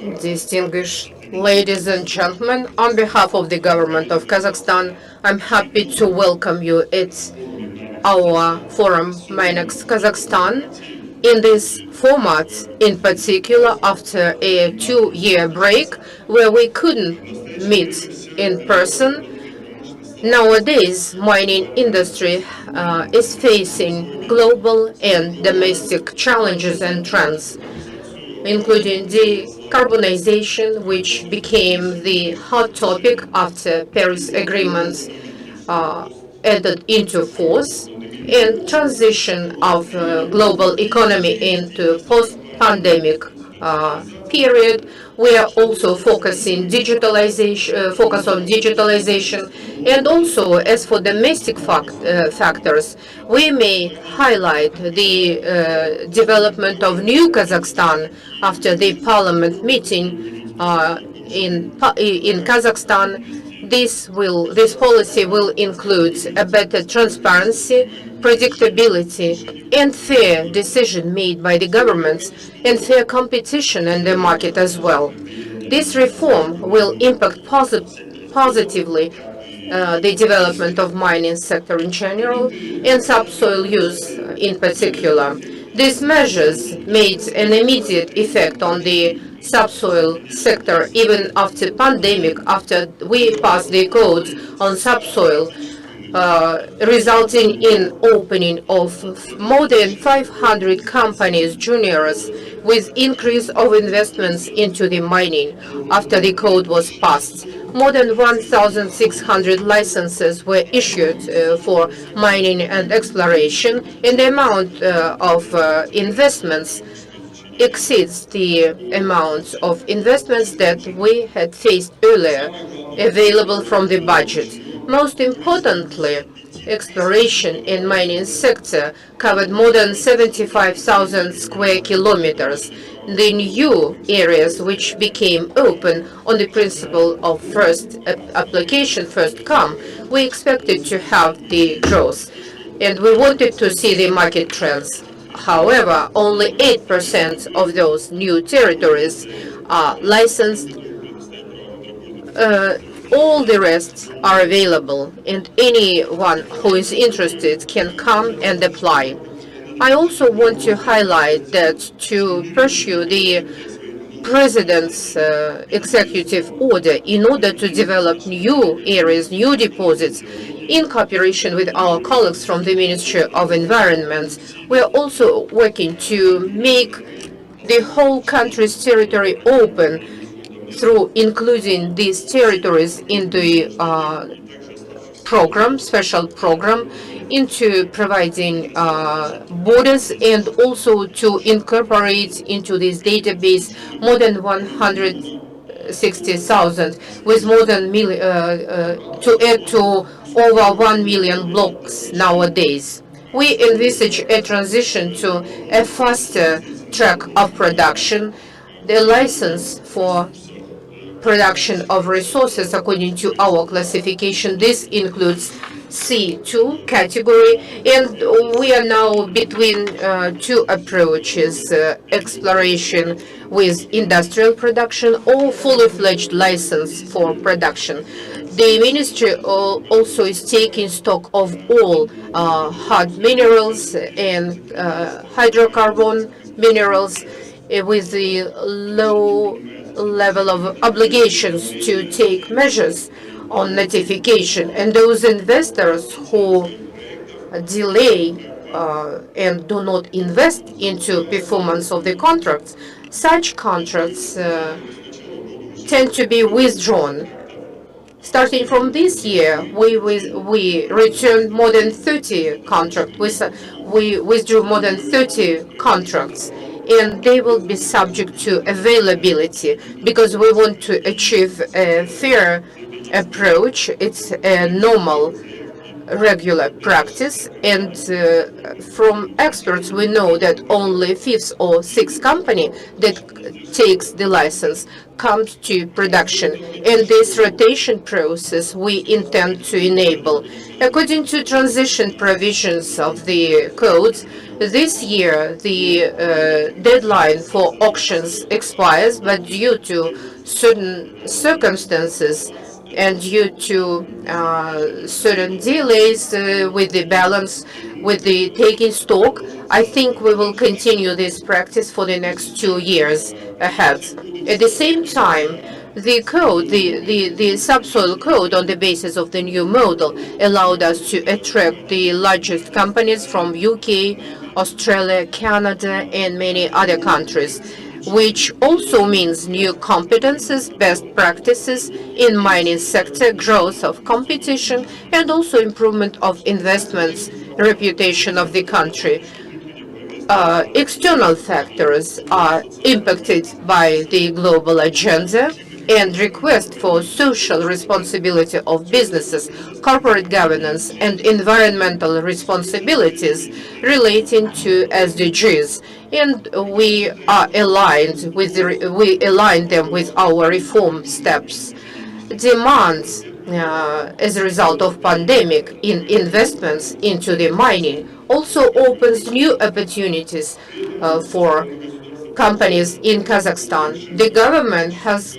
Distinguished ladies and gentlemen, on behalf of the government of Kazakhstan, I'm happy to welcome you at our forum, MINEX Kazakhstan, in this format, in particular after a 2-year break where we couldn't meet in person. Nowadays, mining industry is facing global and domestic challenges and trends, including decarbonization, which became the hot topic after Paris agreements added into force, and transition of global economy into post-pandemic period. We are also focus on digitalization, and also as for domestic factors, we may highlight the development of new Kazakhstan after the parliament meeting in Kazakhstan. This policy will include a better transparency, predictability, and fair decision made by the governments, and fair competition in the market as well. This reform will impact positively the development of mining sector in general and subsoil use in particular. These measures made an immediate effect on the subsoil sector even after pandemic, after we passed the codes on subsoil, resulting in opening of more than 500 companies, juniors, with increase of investments into the mining after the code was passed. More than 1,600 licenses were issued for mining and exploration, and the amount of investments exceeds the amount of investments that we had faced earlier available from the budget. Most importantly, exploration in mining sector covered more than 75,000 square kilometers. The new areas which became open on the principle of first application, first come, we expected to have the growth, and we wanted to see the market trends. However, only 8% of those new territories are licensed. All the rest are available, and anyone who is interested can come and apply. I also want to highlight that to pursue the President's executive order in order to develop new areas, new deposits, in cooperation with our colleagues from the Ministry of Environment, we are also working to make the whole country's territory open through including these territories in the program, special program, into providing borders, and also to incorporate into this database more than 160,000 with more than to add to over 1 million blocks nowadays. We envisage a transition to a faster track of production. The license for production of resources according to our classification. This includes C2 category, and we are now between two approaches, exploration with industrial production or fully fledged license for production. The ministry also is taking stock of all hard minerals and hydrocarbon minerals with the low level of obligations to take measures on notification. And those investors who delay and do not invest into performance of the contracts, such contracts tend to be withdrawn. Starting from this year, we returned more than 30 contracts. We withdrew more than 30 contracts, and they will be subject to availability because we want to achieve a fair approach. It's a normal regular practice, and from experts we know that only fifth or sixth company that takes the license comes to production, and this rotation process we intend to enable. According to transition provisions of the codes, this year the deadline for auctions expires, but due to certain circumstances and due to certain delays with the balance, with the taking stock, I think we will continue this practice for the next 2 years ahead. At the same time, the code, the subsoil code on the basis of the new model allowed us to attract the largest companies from UK, Australia, Canada, and many other countries, which also means new competences, best practices in mining sector, growth of competition, and also improvement of investments, reputation of the country. External factors are impacted by the global agenda and request for social responsibility of businesses, corporate governance, and environmental responsibilities relating to SDGs. And we align them with our reform steps. Demands as a result of pandemic in investments into the mining also opens new opportunities for companies in Kazakhstan. The government has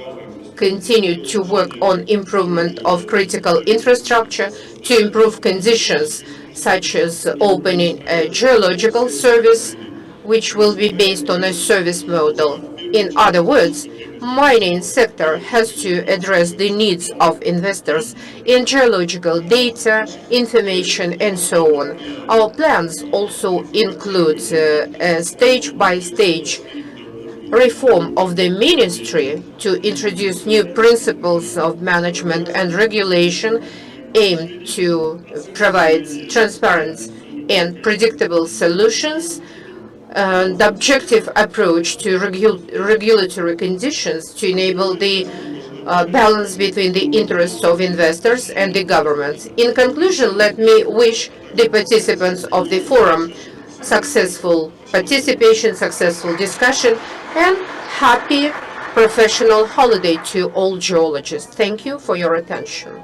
continued to work on improvement of critical infrastructure to improve conditions, such as opening a geological service, which will be based on a service model. In other words, mining sector has to address the needs of investors in geological data, information, and so on. Our plans also include a stage-by-stage reform of the ministry to introduce new principles of management and regulation aimed to provide transparent and predictable solutions, and objective approach to regulatory conditions to enable the balance between the interests of investors and the government. In conclusion, let me wish the participants of the forum successful participation, successful discussion, and happy professional holiday to all geologists. Thank you for your attention.